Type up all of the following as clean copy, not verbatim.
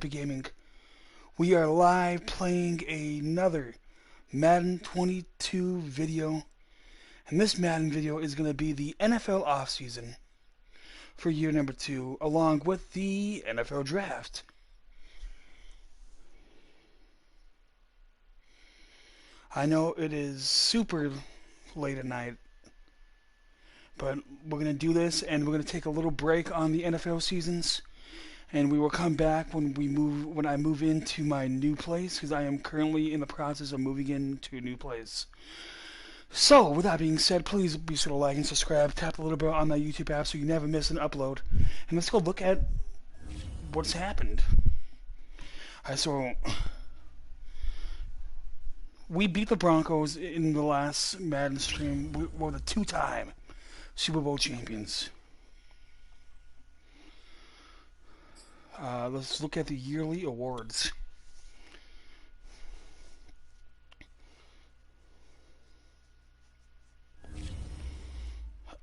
Epic Gaming. We are live playing another Madden 22 video. And this Madden video is going to be the NFL offseason for year number 2, along with the NFL draft. I know it is super late at night, but we're going to do this, and we're going to take a little break on the NFL seasons. And we will come back when I move into my new place, because I am currently in the process of moving into a new place. So, with that being said, please be sure to like and subscribe. Tap the little bell on that YouTube app so you never miss an upload. And let's go look at what's happened. Alright, so we beat the Broncos in the last Madden stream. We were the 2-time Super Bowl champions. Let's look at the yearly awards.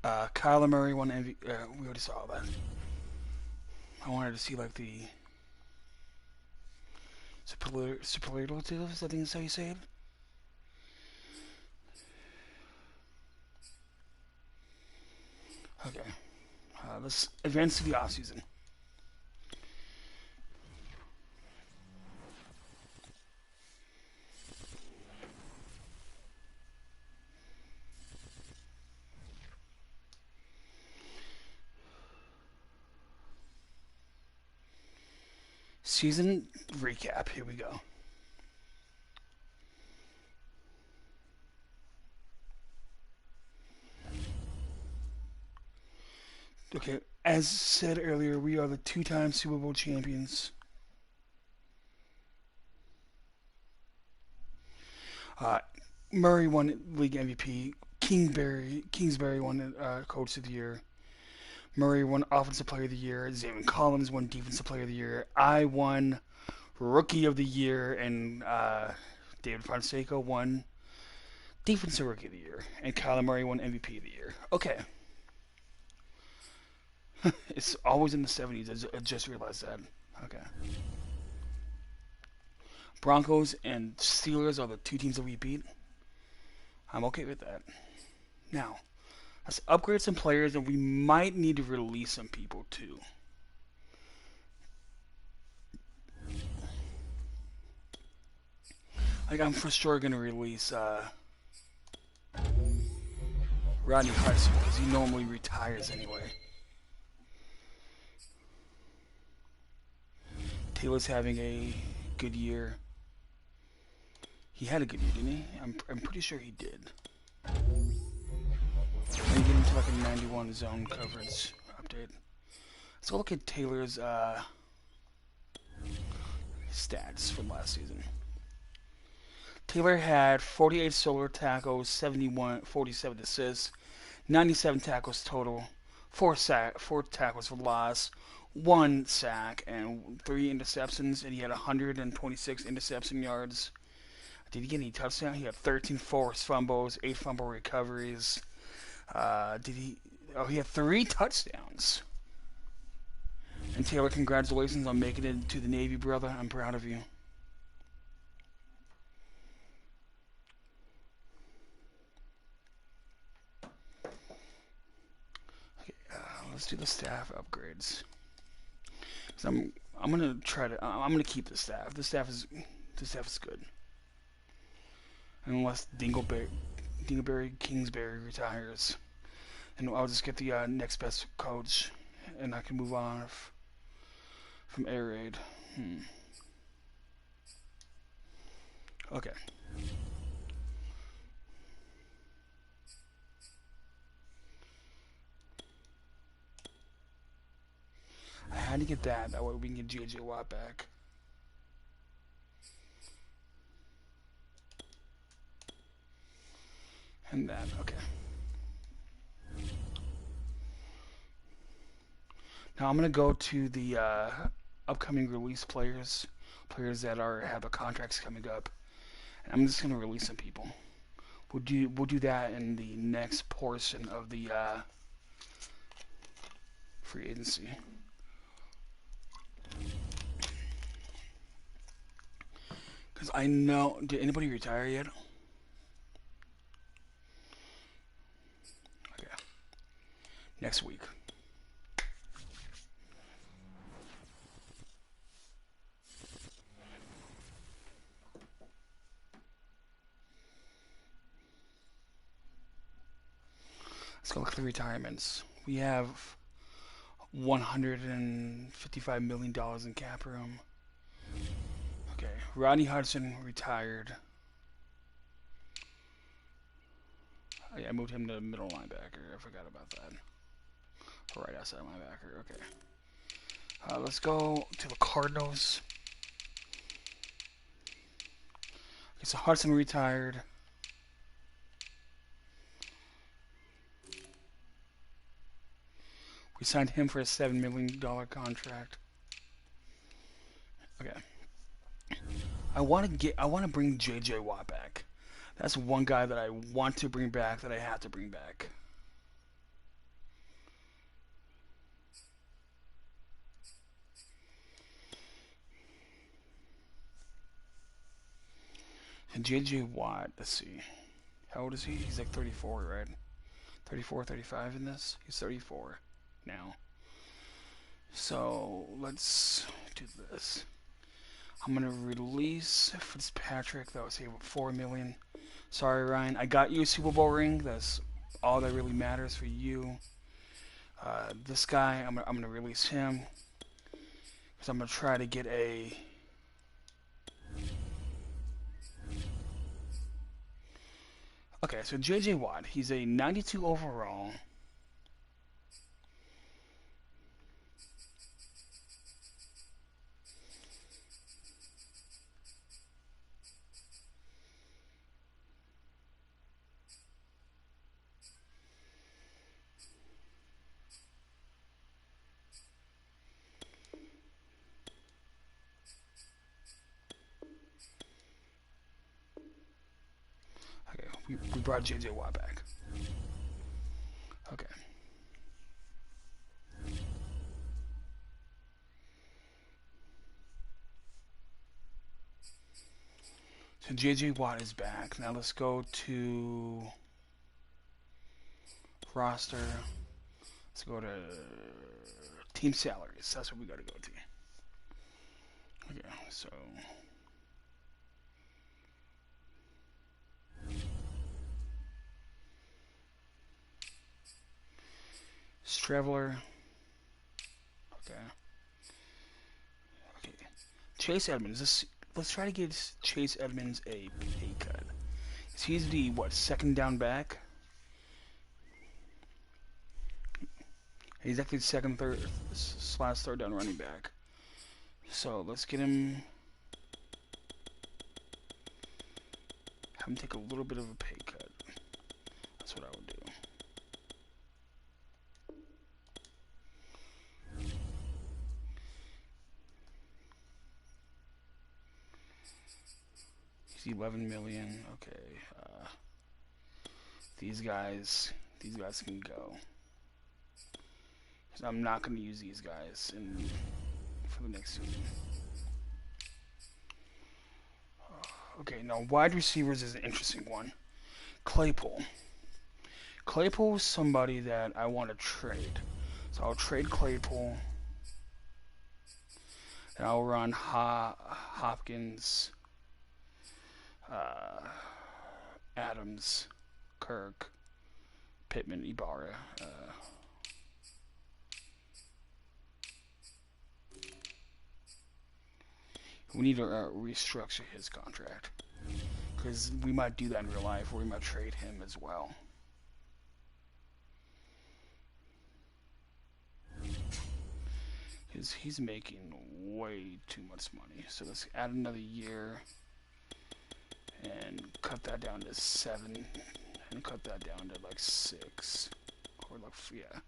Kyler Murray won MVP. We already saw that. I wanted to see like the superlatives. I think that's how you say it. Okay. Let's advance to the offseason. Season recap. Here we go. Okay, as said earlier, we are the 2-time Super Bowl champions. Murray won League MVP. Kingsbury won Coach of the Year. Murray won Offensive Player of the Year. Zayvon Collins won Defensive Player of the Year. I won Rookie of the Year, and David Fonseca won Defensive Rookie of the Year, and Kyler Murray won MVP of the Year. Okay. It's always in the 70s. I just realized that. Okay. Broncos and Steelers are the 2 teams that we beat. I'm okay with that. Now, let's upgrade some players, and we might need to release some people too. Like, I'm for sure going to release Rodney Hudson, because he normally retires anyway. Taylor's having a good year. He had a good year, didn't he? I'm pretty sure he did. And get into like a 91 zone coverage update. Let's go look at Taylor's stats from last season. Taylor had 48 solo tackles, 47 assists, 97 tackles total, 4 tackles for loss, 1 sack, and 3 interceptions, and he had 126 interception yards. Did he get any touchdowns? He had 13 forced fumbles, 8 fumble recoveries. He had 3 touchdowns. And Taylor, congratulations on making it to the Navy, brother. I'm proud of you. Okay, let's do the staff upgrades. So I'm gonna try to. I'm gonna keep the staff. The staff is good. Unless Dingleberry Kingsbury retires, and I'll just get the next best coach, and I can move on from air raid. Okay. I had to get that. That way we can get J.J. Watt back. And that, okay. Now I'm gonna go to the upcoming release players that have their contracts coming up, and I'm just gonna release some people. We'll do that in the next portion of the free agency. Because I know. Did anybody retire yet? Okay. Next week. Let's go look at the retirements. We have $155 million in cap room. Okay. Rodney Hudson retired. Oh, yeah, I moved him to middle linebacker. I forgot about that. Right outside linebacker. Okay. Let's go to the Cardinals. Okay, so Hudson retired. We signed him for a $7 million contract. Okay. I want to bring J.J. Watt back. That's one guy that I want to bring back that I have to bring back. And J.J. Watt, let's see. How old is he? He's like 34, right? 34, 35 in this? He's 34 now. So let's do this. I'm gonna release Fitzpatrick. That was here with $4 million. Sorry, Ryan. I got you a Super Bowl ring. That's all that really matters for you. This guy, I'm gonna release him because I'm gonna try to get a. Okay, so J.J. Watt. He's a 92 overall. Okay, we brought J.J. Watt back. Okay. So J.J. Watt is back. Now let's go to roster. Let's go to team salaries. That's what we got to go to. Okay, so Straveler. Okay. Okay. Chase Edmonds. Let's try to get Chase Edmonds a pay cut. He's the what, second down back? He's actually second, third slash third down running back. So let's get him. Have him take a little bit of a pay cut. That's what I would do. He's 11 million. Okay. These guys can go. I'm not going to use these guys for the next season. Okay, now wide receivers is an interesting one. Claypool. Claypool is somebody that I want to trade. So I'll trade Claypool. And I'll run Hopkins, Adams, Kirk, Pittman, Ibarra. We need to restructure his contract. Because we might do that in real life, or we might trade him as well. Because he's making way too much money. So let's add another year. And cut that down to 7. And cut that down to like 6. Or like, yeah.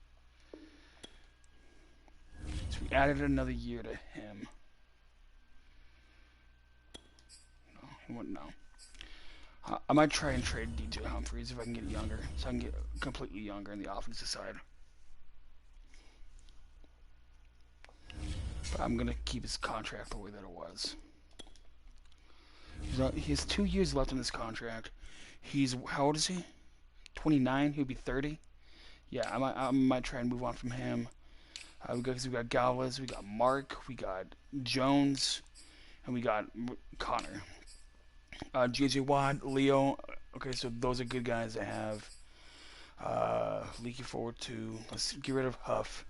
So we added another year to him. No. I might try and trade DJ Humphries if I can get younger, so I can get completely younger in the offensive side. But I'm gonna keep his contract the way that it was. He has 2 years left on this contract. He's how old is he? 29. He'll be 30. Yeah, I might try and move on from him. We got Galvez, we got Mark, we got Jones, and we got Connor. JJ Watt, Leo. Okay, so those are good guys to have. Looking forward to. Let's get rid of Huff.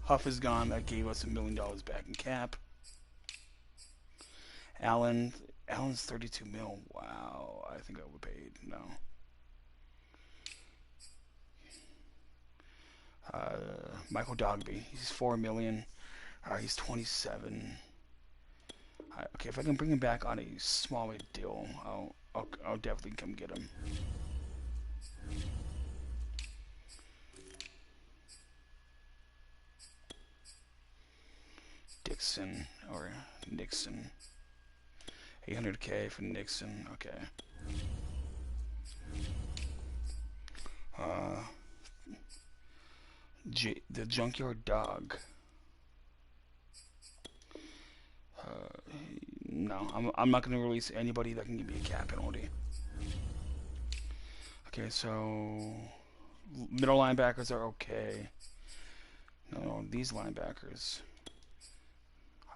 Huff is gone. That gave us $1 million back in cap. Allen. Allen's 32 mil. Wow. I think I overpaid. No. Michael Dogby. He's 4 million. He's 27. Okay, if I can bring him back on a small deal, I'll definitely come get him. Dixon or Nixon. 800K for Nixon. Okay. The Junkyard Dog. No, I'm not going to release anybody that can give me a cap penalty. Okay, so middle linebackers are okay. No, these linebackers.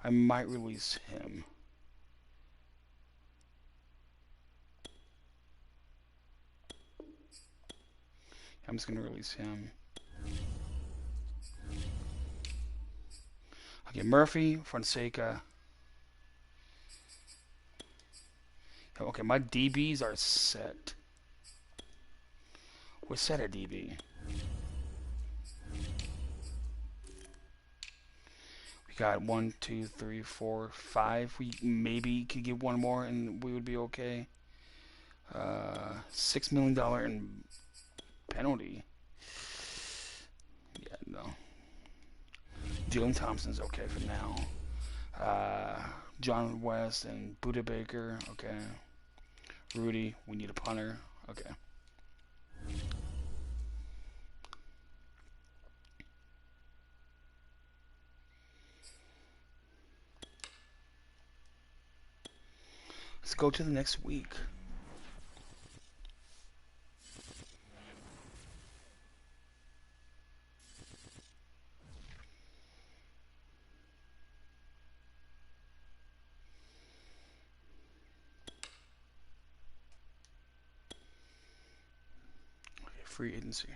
I might release him. I'm just going to release him. Okay, Murphy, Fonseca. Okay, my DBs are set. We're set at DB. We got 1, 2, 3, 4, 5. We maybe could get one more and we would be okay. $6 million in penalty. Yeah, no. Dylan Thompson's okay for now. John West and Buda Baker, okay. Rudy, we need a punter, okay. Let's go to the next week. Free agency.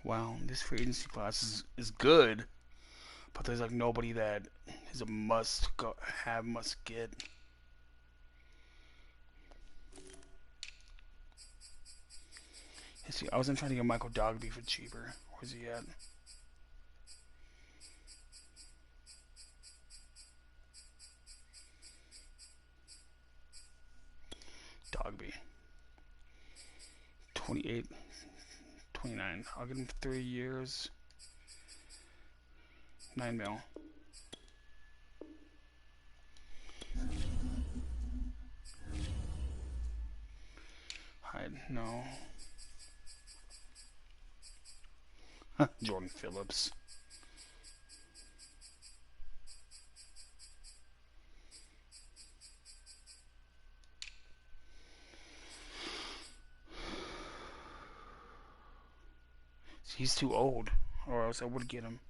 Wow, this free agency class is good, but there's like nobody that is a must must get. See, I wasn't trying to get Michael Dogby for cheaper. Where's he at? Dogby. 28, 29. I'll give him 3 years. 9 mil. Hide. No. Jordan Phillips. He's too old, or else I would get him.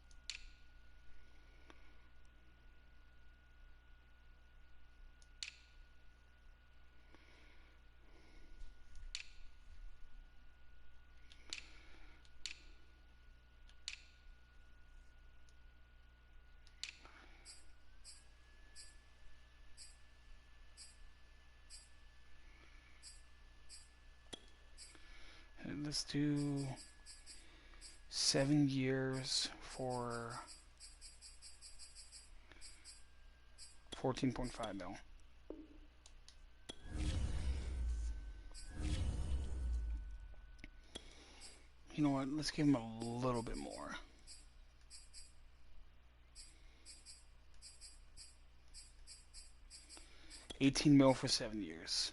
let's do 7 years for 14.5 mil. You know what? Let's give him a little bit more. 18 mil for 7 years.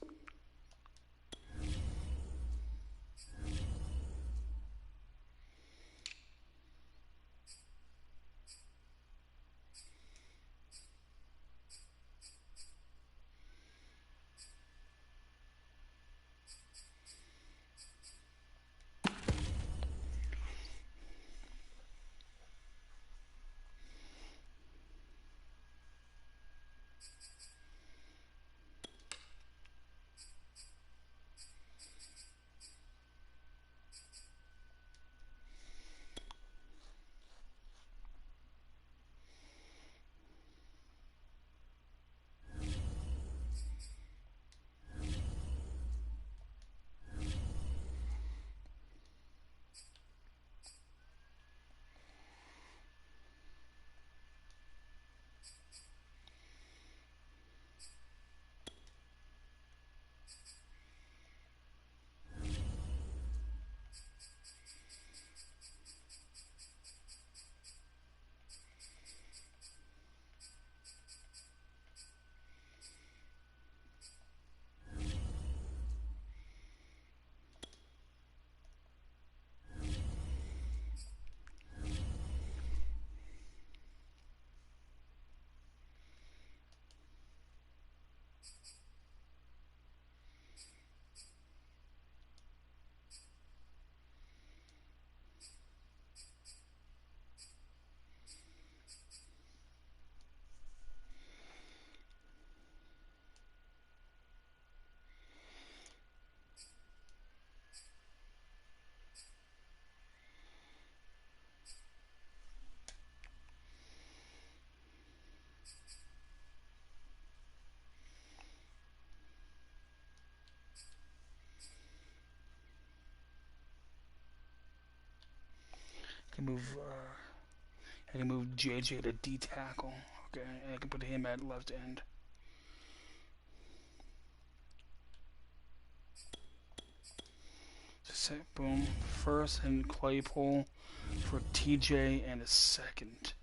I can move JJ to D tackle. Okay, and I can put him at left end. So, boom. First and Claypool for TJ and a second.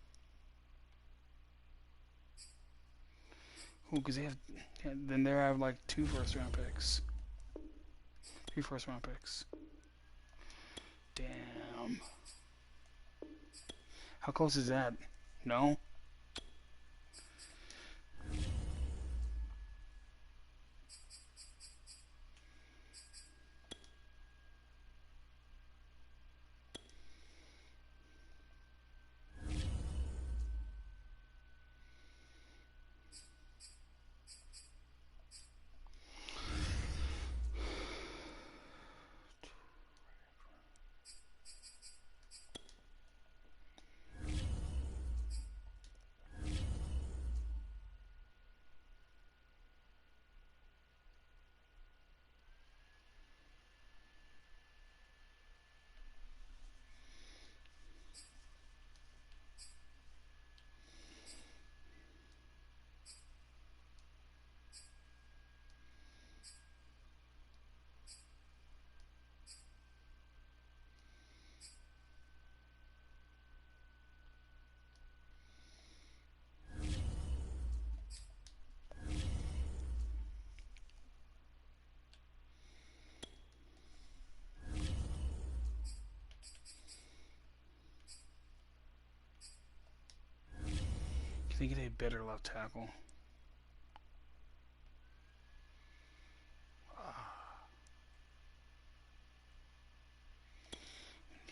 Ooh, because they have. Then there I have like 2 first-round picks. 3 first-round picks. Damn. How close is that? No? Can they get a better left tackle?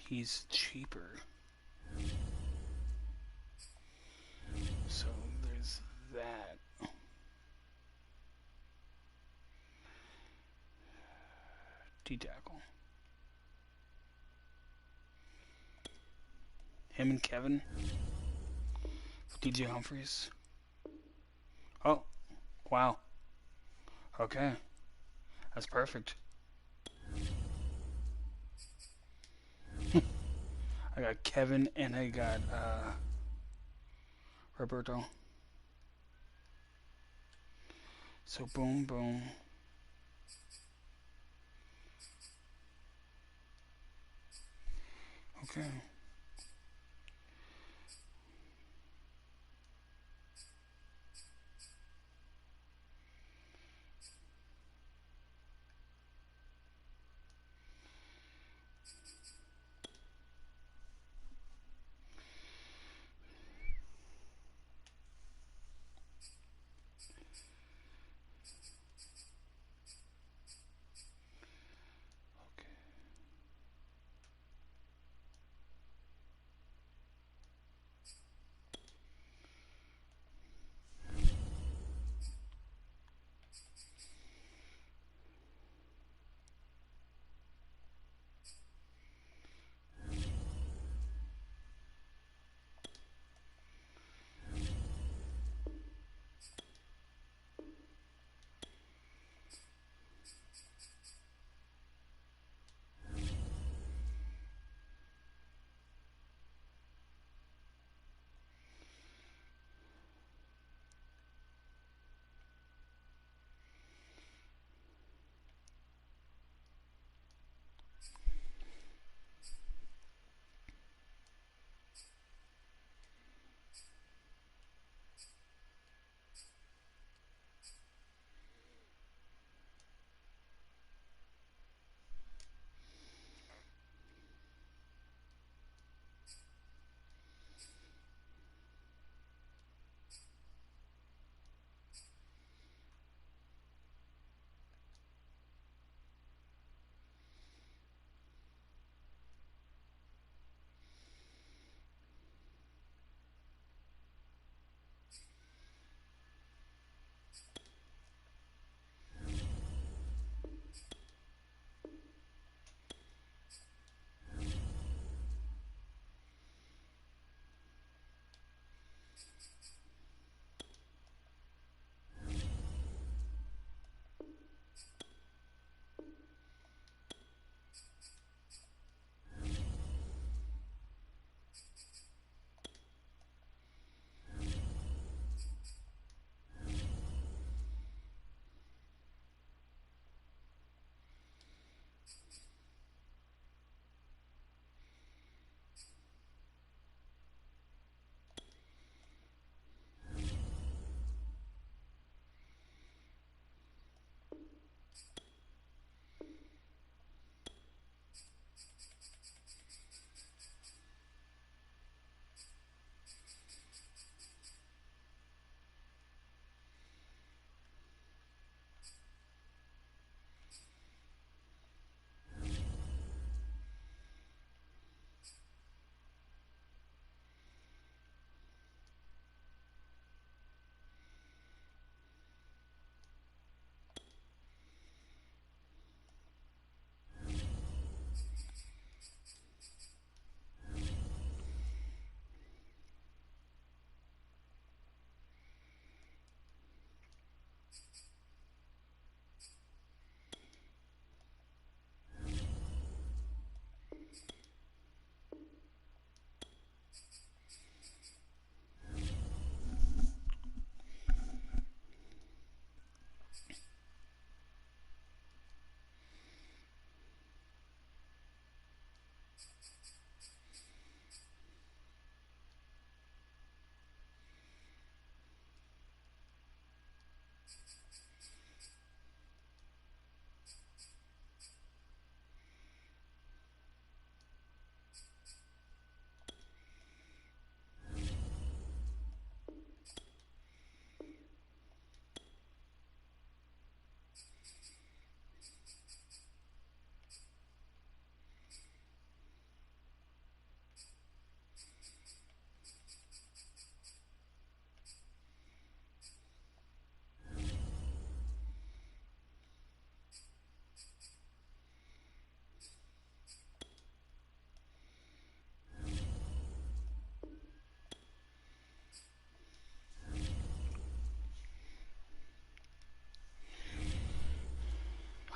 He's cheaper. So there's that. D tackle. Him and Kevin. DJ Humphries. Oh, wow. Okay. That's perfect. I got Kevin and I got Roberto. So boom, boom. Okay.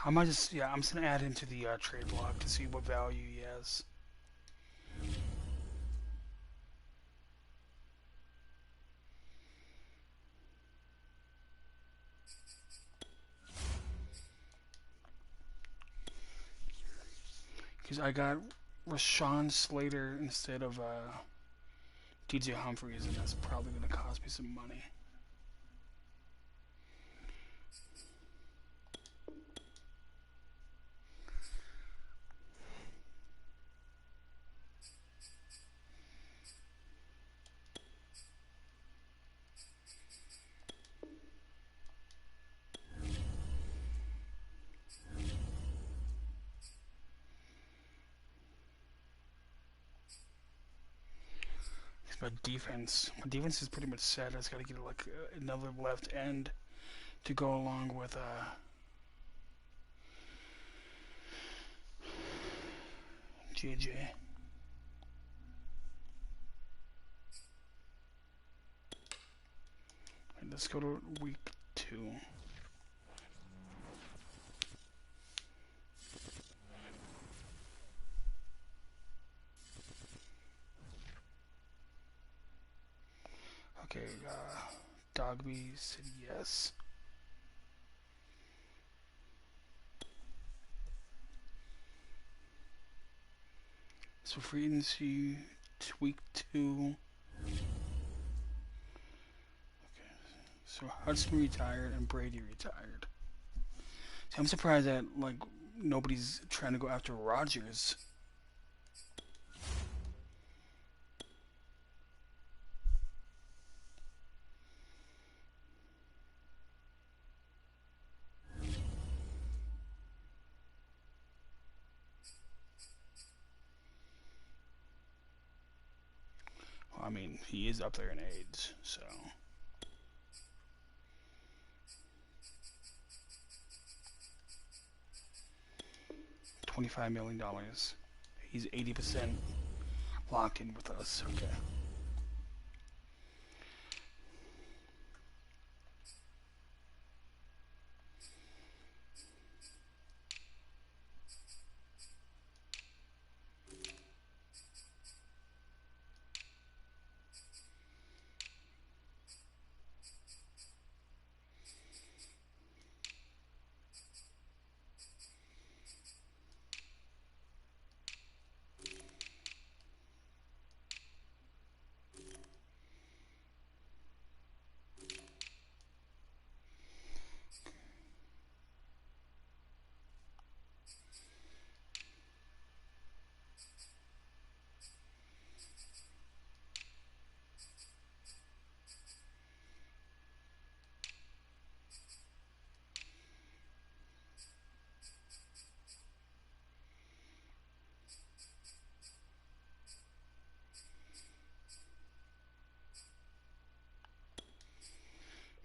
I might just, yeah, I'm just gonna add into the trade block to see what value he has. Because I got Rashawn Slater instead of DJ Humphries, and that's probably going to cost me some money. My defense is pretty much set. I just got to get like another left end to go along with JJ. And let's go to week 2. Okay, Dogby said yes. So free agency, week 2. Okay, so Hudson retired and Brady retired. So I'm surprised that like nobody's trying to go after Rodgers. Well, I mean, he is up there in age, so. $25 million. He's 80% locked in with us. Okay.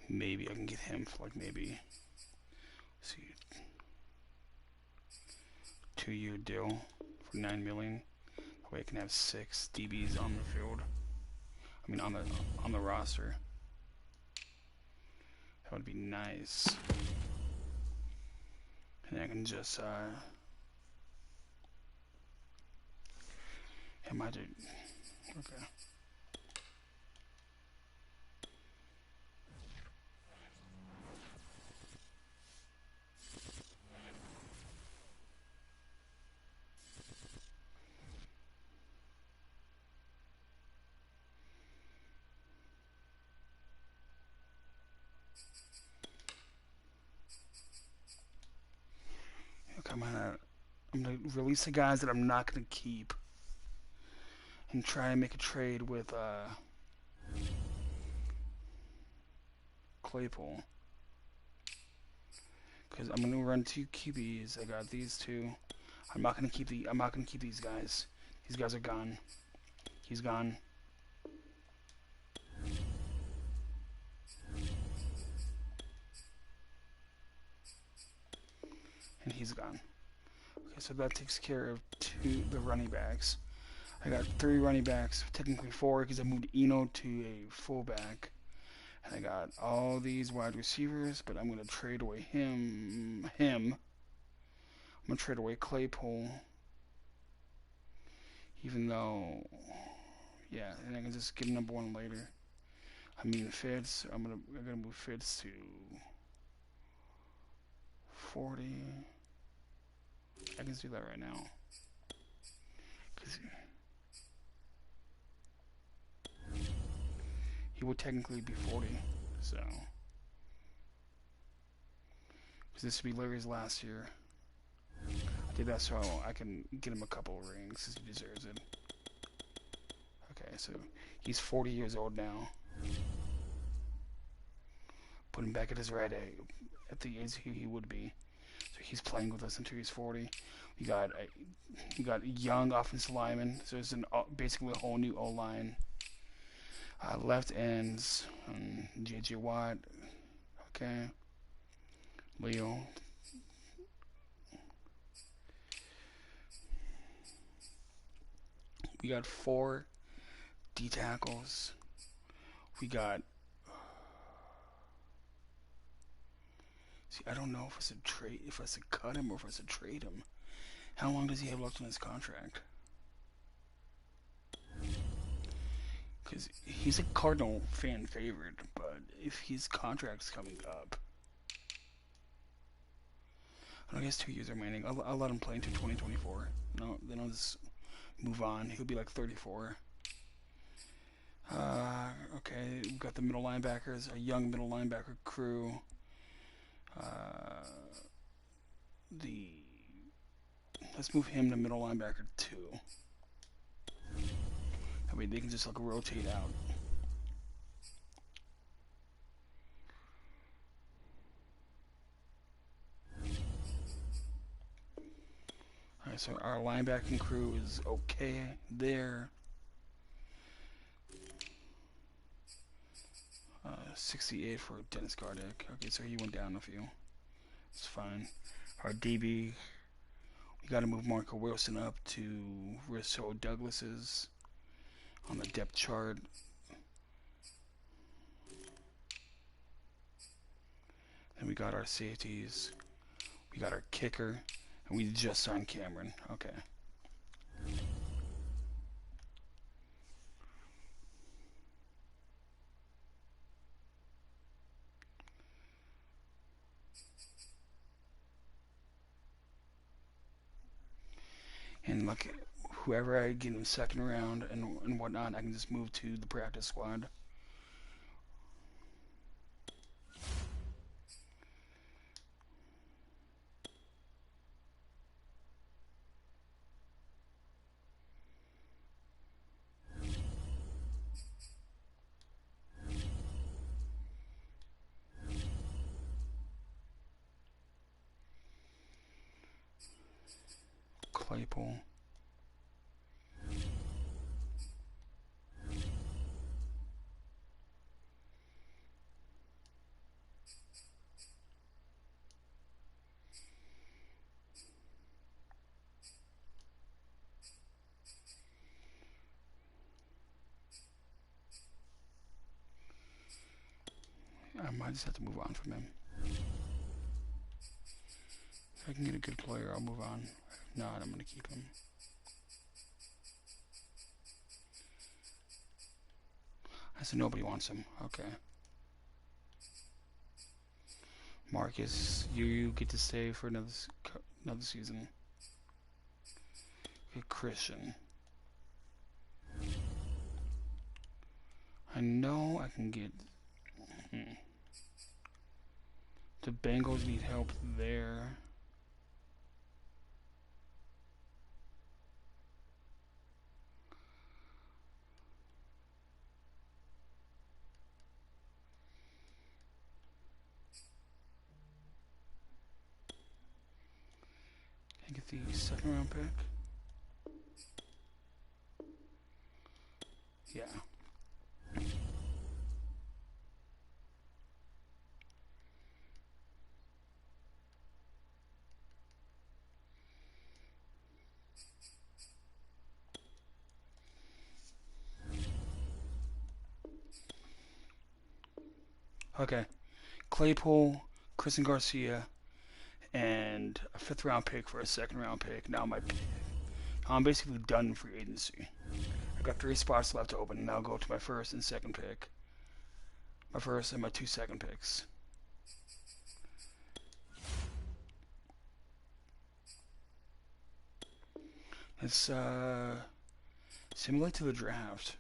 Maybe I can get him for like maybe, see, 2-year deal for $9 million. That way I can have 6 DBs on the field. I mean on the roster. That would be nice. And I can just him I did. Okay. I'm gonna release the guys that I'm not gonna keep, and try and make a trade with Claypool. Because I'm gonna run 2 QBs. I got these 2. I'm not gonna keep these guys. These guys are gone. He's gone. And he's gone. Okay, so that takes care of the running backs. I got 3 running backs, technically 4 because I moved Eno to a fullback. And I got all these wide receivers, but I'm going to trade away him. I'm going to trade away Claypool. Even though, yeah, and I can just get number 1 later. I mean Fitz, I'm gonna move Fitz to 40. I can do that right now. he would technically be 40. So, because this would be Larry's last year. I did that so I can get him a couple of rings because he deserves it. Okay, so he's 40 years old now. Put him back at his right age, at the age he would be. So he's playing with us until he's 40. We got a young offensive lineman. So it's basically a whole new O line. Left ends, J.J. Watt. Okay, Leo. We got 4 D tackles. We got. See, I don't know if it's a trade, if it's a cut him or if it's a trade him. How long does he have left on his contract? Because he's a Cardinal fan favorite, but if his contract's coming up, I don't know, he has 2 years remaining. I'll let him play until 2024. No, then I'll just move on. He'll be like 34. Okay, we've got the middle linebackers, a young middle linebacker crew. Let's move him to middle linebacker 2. I mean, they can just like rotate out. Alright, so our linebacking crew is okay there. 68 for Dennis Gardeck. Okay, so he went down a few. It's fine. Our DB, we got to move Marco Wilson up to Rousseau Douglas's on the depth chart. Then we got our safeties. We got our kicker. And we just signed Cameron. Okay. And like whoever I get in the second round and whatnot, I can just move to the practice squad. Claypool. I might just have to move on from him. If I can get a good player, I'll move on. If not, I'm going to keep him. I said nobody wants him. Okay. Marcus, you get to stay for another season. Okay, Christian. I know I can get... The Bengals need help there. Can I get the second round pick? Yeah. Okay. Claypool, Christian Garcia, and a 5th round pick for a 2nd round pick. Now I'm basically done free agency. I've got 3 spots left to open, and I'll go to my 1st and 2nd pick. My 1st and my 2 second picks. It's Simulate to the draft.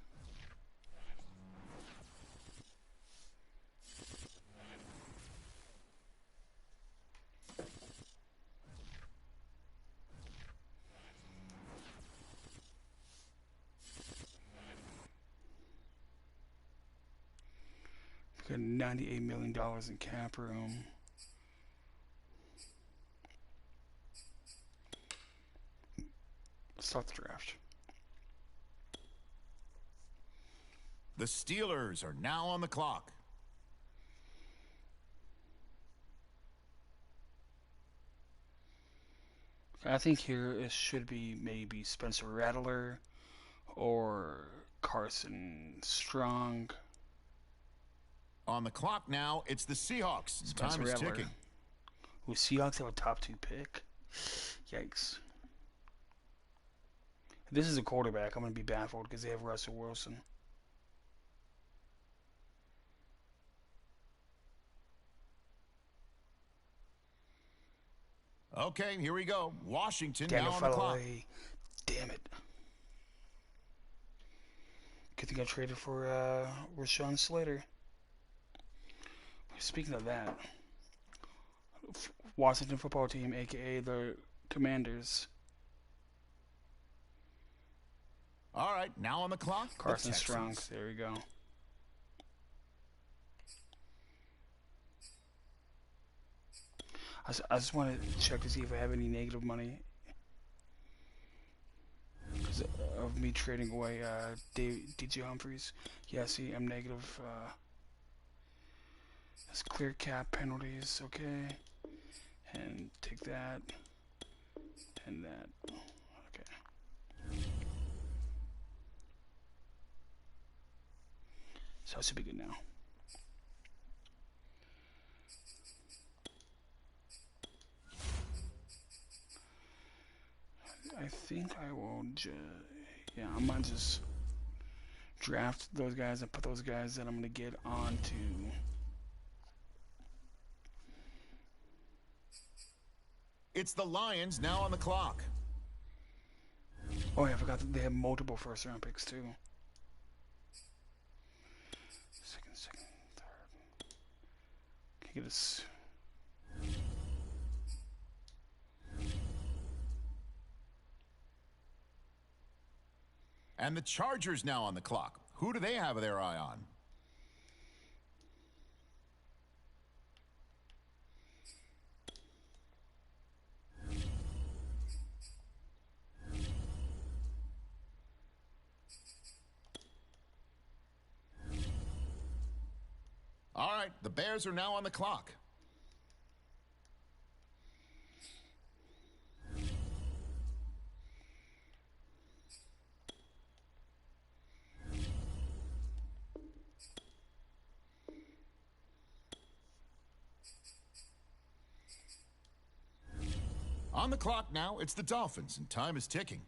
Got $98 million in cap room. Start the draft. The Steelers are now on the clock. I think here it should be maybe Spencer Rattler or Carson Strong. On the clock now, it's the Seahawks. Spencer Time is Rattler. ticking. Will Seahawks have a top 2 pick? Yikes. If this is a quarterback, I'm going to be baffled because they have Russell Wilson. Okay, here we go. Washington Daniel now on the clock. Damn it. Good thing I traded for Rashawn Slater. Speaking of that, Washington football team, a.k.a. the Commanders. All right, now on the clock. Carson the Strong. Texans. There we go. I just want to check to see if I have any negative money because of me trading away DJ Humphries. Yeah, see, I'm negative. Let's clear cap penalties, okay, and take that and that. Okay. So it should be good now. I think I will yeah, I might just draft those guys and put those guys that I'm going to get onto. It's the Lions now on the clock. Oh, yeah, I forgot that they have multiple first-round picks, too. Second, third. Can you get us... And the Chargers now on the clock. Who do they have their eye on? All right, the Bears are now on the clock. On the clock now, it's the Dolphins, and time is ticking.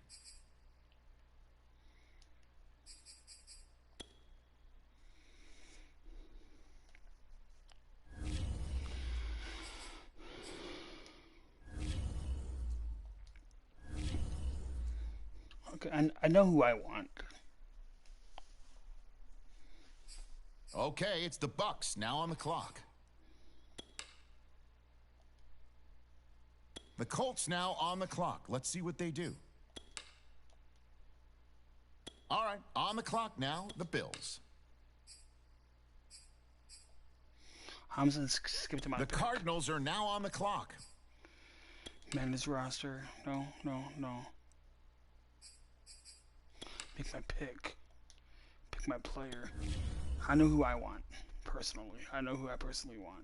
Okay, I know who I want. Okay, it's the Bucks now on the clock. The Colts now on the clock. Let's see what they do. All right, on the clock now, the Bills. I'm going to skip to my The pick. Cardinals are now on the clock. Man, this roster. No. Pick my pick. Pick my player. I know who I want, personally. I know who I personally want.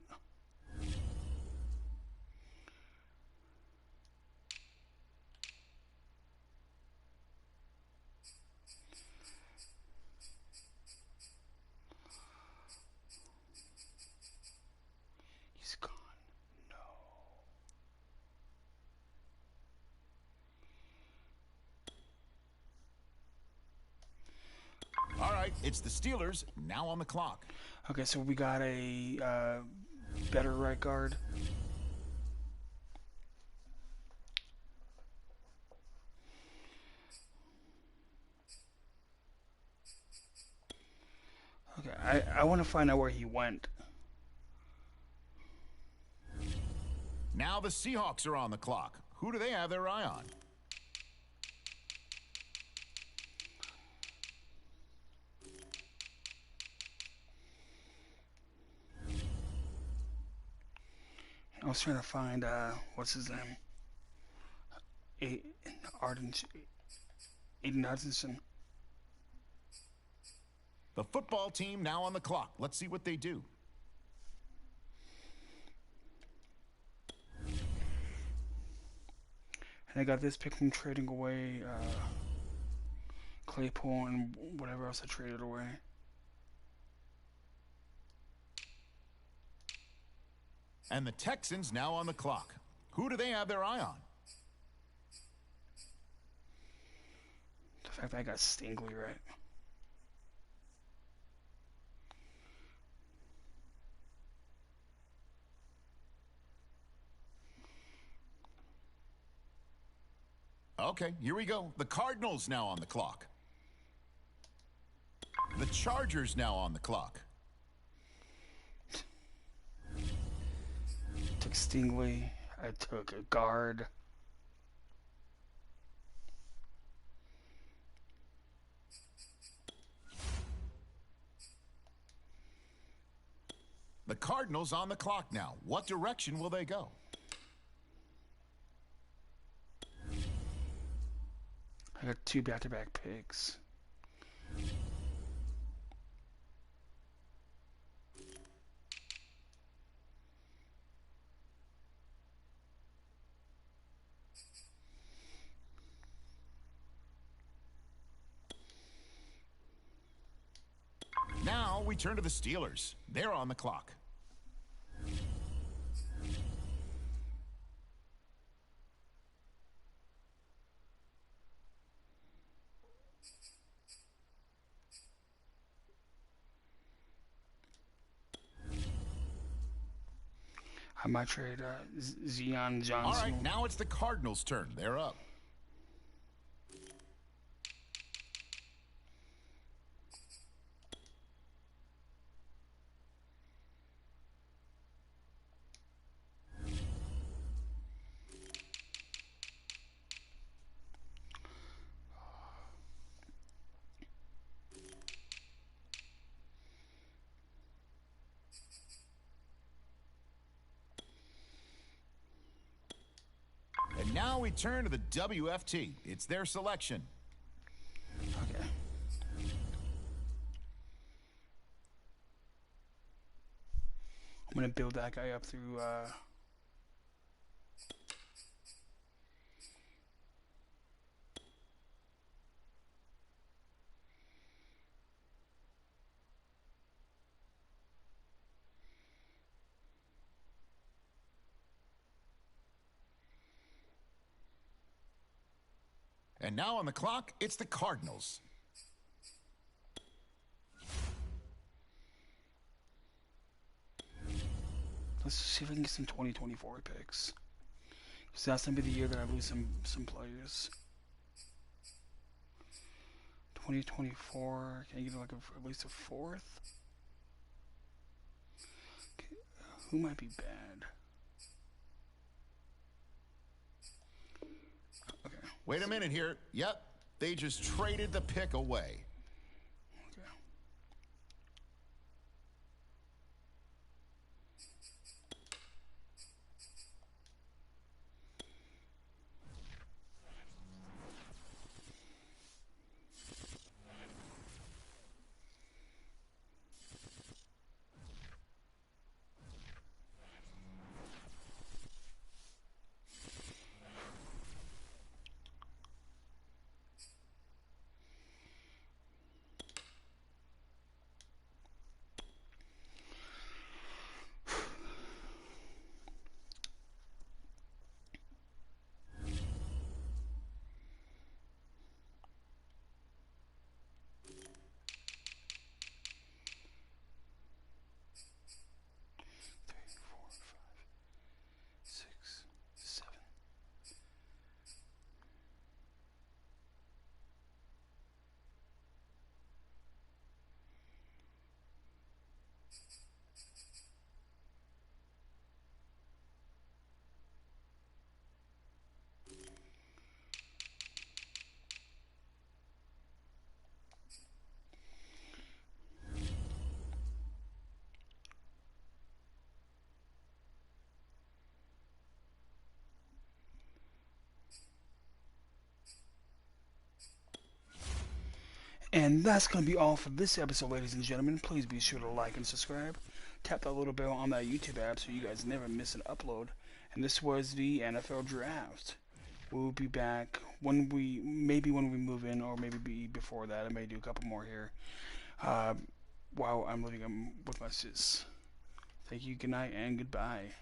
He's gone. No. All right, it's the Steelers now on the clock. Okay, so we got a better right guard. I want to find out where he went. Now the Seahawks are on the clock. Who do they have their eye on? I was trying to find what's his name? Arden Aiden Hutchinson. The football team now on the clock. Let's see what they do. And I got this pick from trading away Claypool and whatever else I traded away. And the Texans now on the clock. Who do they have their eye on? The fact that I got Stingley right. Okay, here we go. The Cardinals now on the clock. The Chargers now on the clock. Took Stingley. I took a guard. The Cardinals on the clock now. What direction will they go? I got 2 back-to-back picks. Now we turn to the Steelers. They're on the clock. I might trade Zion Johnson. All right, now it's the Cardinals' turn. They're up. And now we turn to the WFT. It's their selection. Okay. I'm gonna build that guy up through And now on the clock, it's the Cardinals. let's see if I can get some 2024 picks. Because that's gonna be the year that I lose some players. 2024, can I get like at least a 4th? Okay. Who might be bad? Okay. Wait a minute here. Yep, they just traded the pick away. Okay. And that's going to be all for this episode, ladies and gentlemen. Please be sure to like and subscribe. Tap that little bell on that YouTube app so you guys never miss an upload. And this was the NFL Draft. We'll be back when we move in, or maybe before that. I may do a couple more here while I'm living with my sis. Thank you, good night, and goodbye.